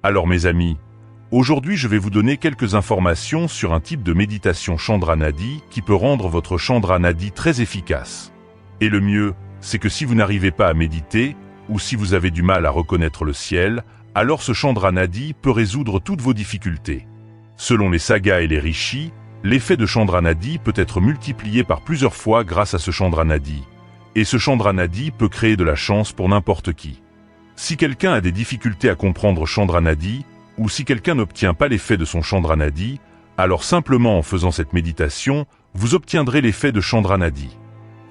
Alors mes amis, aujourd'hui je vais vous donner quelques informations sur un type de méditation Chandra Nadi qui peut rendre votre Chandra Nadi très efficace. Et le mieux, c'est que si vous n'arrivez pas à méditer, ou si vous avez du mal à reconnaître le ciel, alors ce Chandra Nadi peut résoudre toutes vos difficultés. Selon les sagas et les rishis, l'effet de Chandra Nadi peut être multiplié par plusieurs fois grâce à ce Chandra Nadi. Et ce Chandra Nadi peut créer de la chance pour n'importe qui. Si quelqu'un a des difficultés à comprendre Chandra Nadi, ou si quelqu'un n'obtient pas l'effet de son Chandra Nadi, alors simplement en faisant cette méditation, vous obtiendrez l'effet de Chandra Nadi.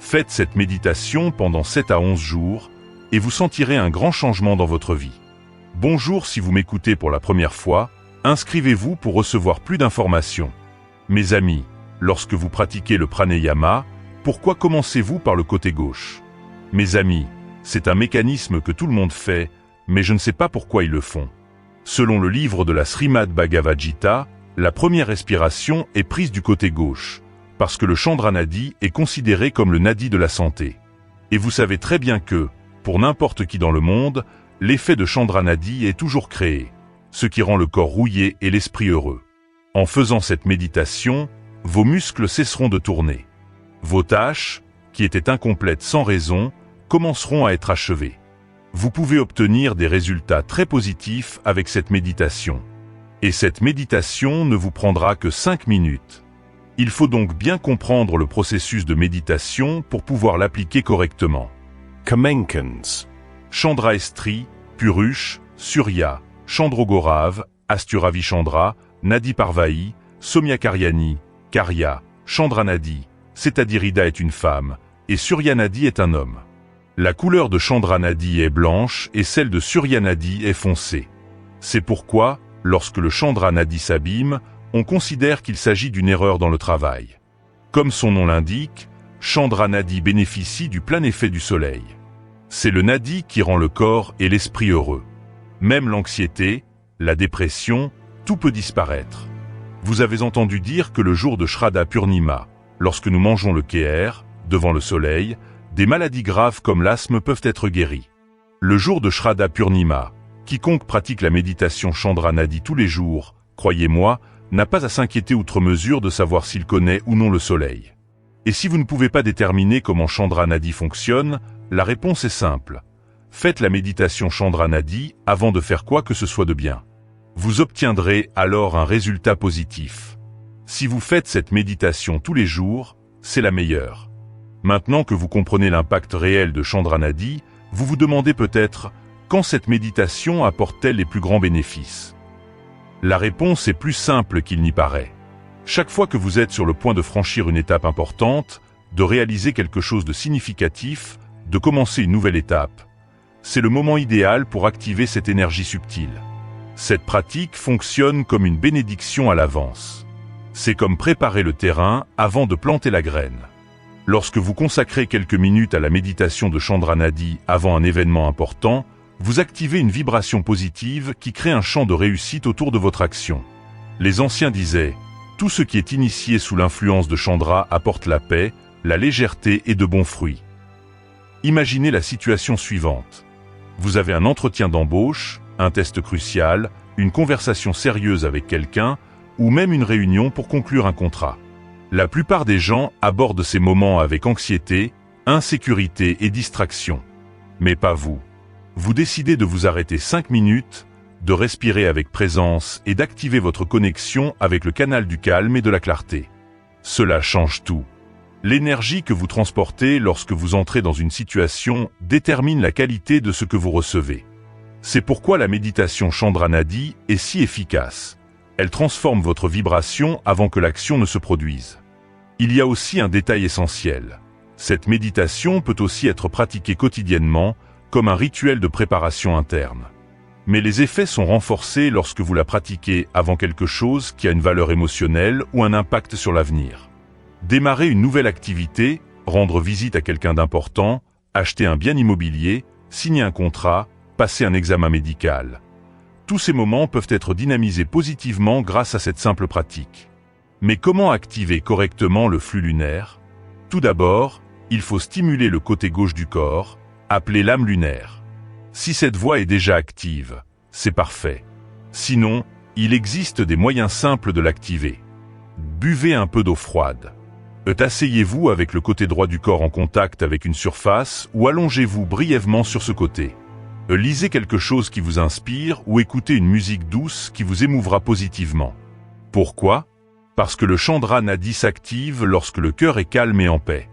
Faites cette méditation pendant 7 à 11 jours, et vous sentirez un grand changement dans votre vie. Bonjour si vous m'écoutez pour la première fois, inscrivez-vous pour recevoir plus d'informations. Mes amis, lorsque vous pratiquez le pranayama, pourquoi commencez-vous par le côté gauche? Mes amis, c'est un mécanisme que tout le monde fait, mais je ne sais pas pourquoi ils le font. Selon le livre de la Srimad Bhagavad Gita, la première respiration est prise du côté gauche, parce que le Chandra Nadi est considéré comme le Nadi de la santé. Et vous savez très bien que, pour n'importe qui dans le monde, l'effet de Chandra Nadi est toujours créé, ce qui rend le corps rouillé et l'esprit heureux. En faisant cette méditation, vos muscles cesseront de tourner. Vos tâches, qui étaient incomplètes sans raison, commenceront à être achevées. Vous pouvez obtenir des résultats très positifs avec cette méditation. Et cette méditation ne vous prendra que 5 minutes. Il faut donc bien comprendre le processus de méditation pour pouvoir l'appliquer correctement. Kamenkans, Chandraestri, Purush, Surya, Chandrogorav, Asturavishandra, Nadi Parvahi, Somyakaryani, Karya, Chandra Nadi, c'est-à-dire Ida est une femme, et Surya Nadi est un homme. La couleur de Chandra Nadi est blanche et celle de Surya Nadi est foncée. C'est pourquoi, lorsque le Chandra Nadi s'abîme, on considère qu'il s'agit d'une erreur dans le travail. Comme son nom l'indique, Chandra Nadi bénéficie du plein effet du soleil. C'est le Nadi qui rend le corps et l'esprit heureux. Même l'anxiété, la dépression, tout peut disparaître. Vous avez entendu dire que le jour de Shraddha Purnima, lorsque nous mangeons le kéher, devant le soleil, des maladies graves comme l'asthme peuvent être guéries. Le jour de Shraddha Purnima, quiconque pratique la méditation Chandra Nadi tous les jours, croyez-moi, n'a pas à s'inquiéter outre mesure de savoir s'il connaît ou non le soleil. Et si vous ne pouvez pas déterminer comment Chandra Nadi fonctionne, la réponse est simple. Faites la méditation Chandra Nadi avant de faire quoi que ce soit de bien. Vous obtiendrez alors un résultat positif. Si vous faites cette méditation tous les jours, c'est la meilleure. Maintenant que vous comprenez l'impact réel de Chandra Nadi, vous vous demandez peut-être quand cette méditation apporte-t-elle les plus grands bénéfices. La réponse est plus simple qu'il n'y paraît. Chaque fois que vous êtes sur le point de franchir une étape importante, de réaliser quelque chose de significatif, de commencer une nouvelle étape, c'est le moment idéal pour activer cette énergie subtile. Cette pratique fonctionne comme une bénédiction à l'avance. C'est comme préparer le terrain avant de planter la graine. Lorsque vous consacrez quelques minutes à la méditation de Chandra Nadi avant un événement important, vous activez une vibration positive qui crée un champ de réussite autour de votre action. Les anciens disaient « Tout ce qui est initié sous l'influence de Chandra apporte la paix, la légèreté et de bons fruits. » Imaginez la situation suivante. Vous avez un entretien d'embauche, un test crucial, une conversation sérieuse avec quelqu'un, ou même une réunion pour conclure un contrat. La plupart des gens abordent ces moments avec anxiété, insécurité et distraction. Mais pas vous. Vous décidez de vous arrêter 5 minutes, de respirer avec présence et d'activer votre connexion avec le canal du calme et de la clarté. Cela change tout. L'énergie que vous transportez lorsque vous entrez dans une situation détermine la qualité de ce que vous recevez. C'est pourquoi la méditation Chandra Nadi est si efficace. Elle transforme votre vibration avant que l'action ne se produise. Il y a aussi un détail essentiel. Cette méditation peut aussi être pratiquée quotidiennement, comme un rituel de préparation interne. Mais les effets sont renforcés lorsque vous la pratiquez avant quelque chose qui a une valeur émotionnelle ou un impact sur l'avenir. Démarrer une nouvelle activité, rendre visite à quelqu'un d'important, acheter un bien immobilier, signer un contrat, passer un examen médical. Tous ces moments peuvent être dynamisés positivement grâce à cette simple pratique. Mais comment activer correctement le flux lunaire? Tout d'abord, il faut stimuler le côté gauche du corps, appelé l'âme lunaire. Si cette voie est déjà active, c'est parfait. Sinon, il existe des moyens simples de l'activer. Buvez un peu d'eau froide. Asseyez-vous avec le côté droit du corps en contact avec une surface ou allongez-vous brièvement sur ce côté. Lisez quelque chose qui vous inspire ou écoutez une musique douce qui vous émouvra positivement. Pourquoi ? Parce que le Chandra Nadi s'active lorsque le cœur est calme et en paix.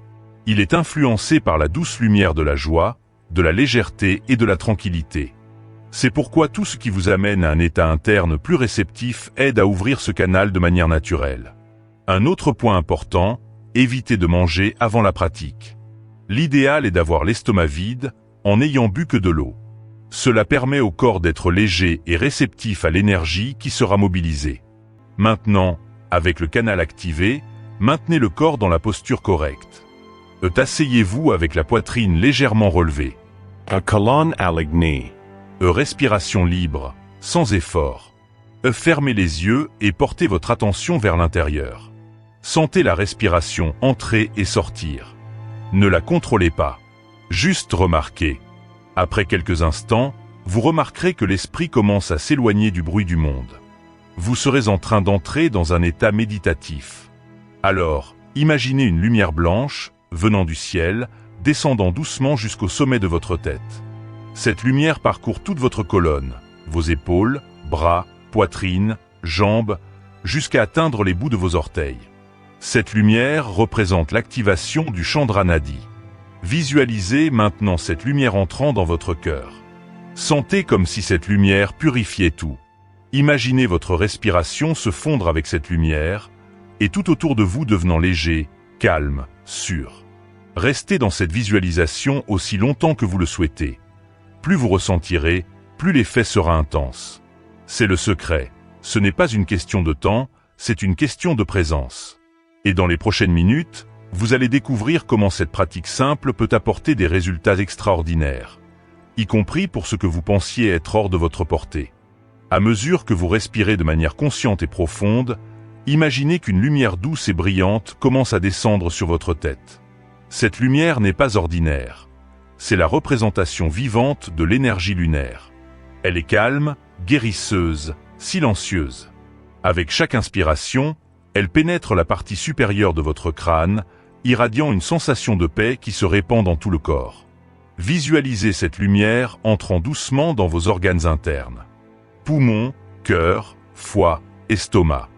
Il est influencé par la douce lumière de la joie, de la légèreté et de la tranquillité. C'est pourquoi tout ce qui vous amène à un état interne plus réceptif aide à ouvrir ce canal de manière naturelle. Un autre point important, évitez de manger avant la pratique. L'idéal est d'avoir l'estomac vide, en n'ayant bu que de l'eau. Cela permet au corps d'être léger et réceptif à l'énergie qui sera mobilisée. Maintenant, avec le canal activé, maintenez le corps dans la posture correcte. Asseyez-vous avec la poitrine légèrement relevée. Colon aligné. Respiration libre, sans effort. Fermez les yeux et portez votre attention vers l'intérieur. Sentez la respiration entrer et sortir. Ne la contrôlez pas. Juste remarquez. Après quelques instants, vous remarquerez que l'esprit commence à s'éloigner du bruit du monde. Vous serez en train d'entrer dans un état méditatif. Alors, imaginez une lumière blanche, venant du ciel, descendant doucement jusqu'au sommet de votre tête. Cette lumière parcourt toute votre colonne, vos épaules, bras, poitrine, jambes, jusqu'à atteindre les bouts de vos orteils. Cette lumière représente l'activation du Chandra Nadi. Visualisez maintenant cette lumière entrant dans votre cœur. Sentez comme si cette lumière purifiait tout. Imaginez votre respiration se fondre avec cette lumière, et tout autour de vous devenant léger, calme, sûr. Restez dans cette visualisation aussi longtemps que vous le souhaitez. Plus vous ressentirez, plus l'effet sera intense. C'est le secret. Ce n'est pas une question de temps, c'est une question de présence. Et dans les prochaines minutes, vous allez découvrir comment cette pratique simple peut apporter des résultats extraordinaires, y compris pour ce que vous pensiez être hors de votre portée. À mesure que vous respirez de manière consciente et profonde, imaginez qu'une lumière douce et brillante commence à descendre sur votre tête. Cette lumière n'est pas ordinaire. C'est la représentation vivante de l'énergie lunaire. Elle est calme, guérisseuse, silencieuse. Avec chaque inspiration, elle pénètre la partie supérieure de votre crâne, irradiant une sensation de paix qui se répand dans tout le corps. Visualisez cette lumière entrant doucement dans vos organes internes. Poumons, cœur, foie, estomac.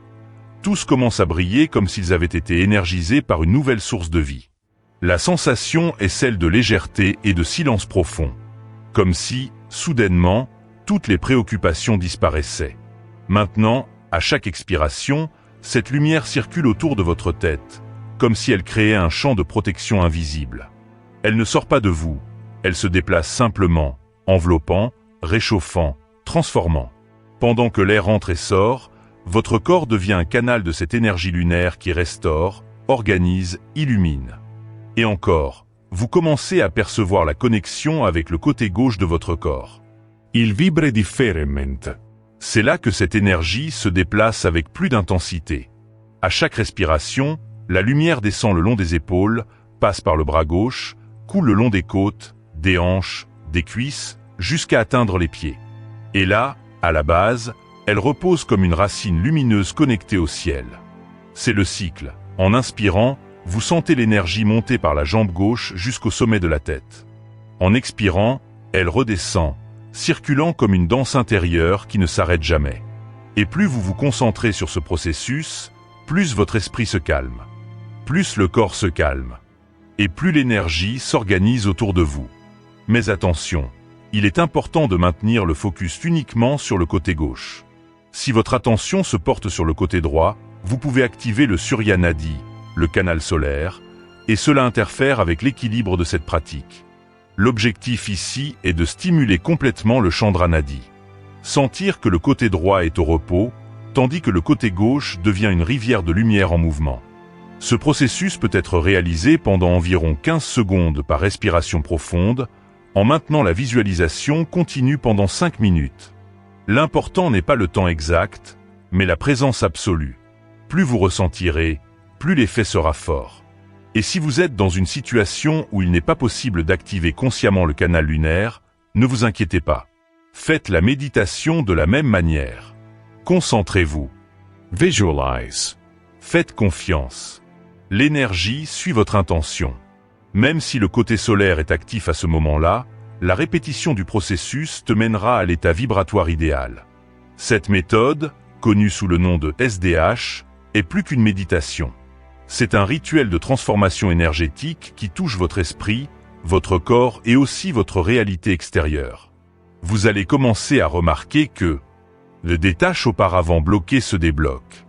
Tous commencent à briller comme s'ils avaient été énergisés par une nouvelle source de vie. La sensation est celle de légèreté et de silence profond. Comme si, soudainement, toutes les préoccupations disparaissaient. Maintenant, à chaque expiration, cette lumière circule autour de votre tête, comme si elle créait un champ de protection invisible. Elle ne sort pas de vous, elle se déplace simplement, enveloppant, réchauffant, transformant. Pendant que l'air entre et sort, votre corps devient un canal de cette énergie lunaire qui restaure, organise, illumine. Et encore, vous commencez à percevoir la connexion avec le côté gauche de votre corps. Il vibre differente. C'est là que cette énergie se déplace avec plus d'intensité. À chaque respiration, la lumière descend le long des épaules, passe par le bras gauche, coule le long des côtes, des hanches, des cuisses, jusqu'à atteindre les pieds. Et là, à la base, elle repose comme une racine lumineuse connectée au ciel. C'est le cycle. En inspirant, vous sentez l'énergie monter par la jambe gauche jusqu'au sommet de la tête. En expirant, elle redescend, circulant comme une danse intérieure qui ne s'arrête jamais. Et plus vous vous concentrez sur ce processus, plus votre esprit se calme, plus le corps se calme, et plus l'énergie s'organise autour de vous. Mais attention, il est important de maintenir le focus uniquement sur le côté gauche. Si votre attention se porte sur le côté droit, vous pouvez activer le Surya Nadi, le canal solaire, et cela interfère avec l'équilibre de cette pratique. L'objectif ici est de stimuler complètement le Chandra Nadi. Sentir que le côté droit est au repos, tandis que le côté gauche devient une rivière de lumière en mouvement. Ce processus peut être réalisé pendant environ 15 secondes par respiration profonde, en maintenant la visualisation continue pendant 5 minutes. L'important n'est pas le temps exact, mais la présence absolue. Plus vous ressentirez, plus l'effet sera fort. Et si vous êtes dans une situation où il n'est pas possible d'activer consciemment le canal lunaire, ne vous inquiétez pas. Faites la méditation de la même manière. Concentrez-vous. Visualize. Faites confiance. L'énergie suit votre intention. Même si le côté solaire est actif à ce moment-là, la répétition du processus te mènera à l'état vibratoire idéal. Cette méthode, connue sous le nom de SDH, est plus qu'une méditation. C'est un rituel de transformation énergétique qui touche votre esprit, votre corps et aussi votre réalité extérieure. Vous allez commencer à remarquer que les tâches auparavant bloquées se débloquent.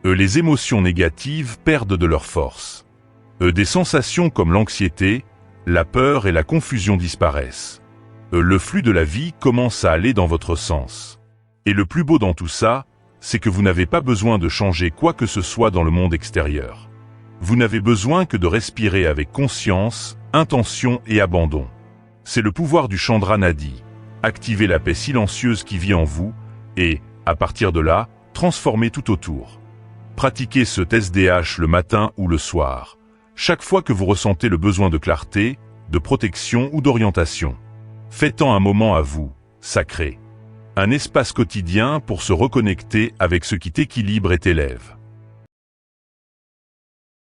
Les émotions négatives perdent de leur force. Des sensations comme l'anxiété, la peur et la confusion disparaissent. Le flux de la vie commence à aller dans votre sens. Et le plus beau dans tout ça, c'est que vous n'avez pas besoin de changer quoi que ce soit dans le monde extérieur. Vous n'avez besoin que de respirer avec conscience, intention et abandon. C'est le pouvoir du Chandra Nadi. Activez la paix silencieuse qui vit en vous et, à partir de là, transformez tout autour. Pratiquez ce SDH le matin ou le soir, chaque fois que vous ressentez le besoin de clarté, de protection ou d'orientation. Faites-en un moment à vous, sacré. Un espace quotidien pour se reconnecter avec ce qui t'équilibre et t'élève.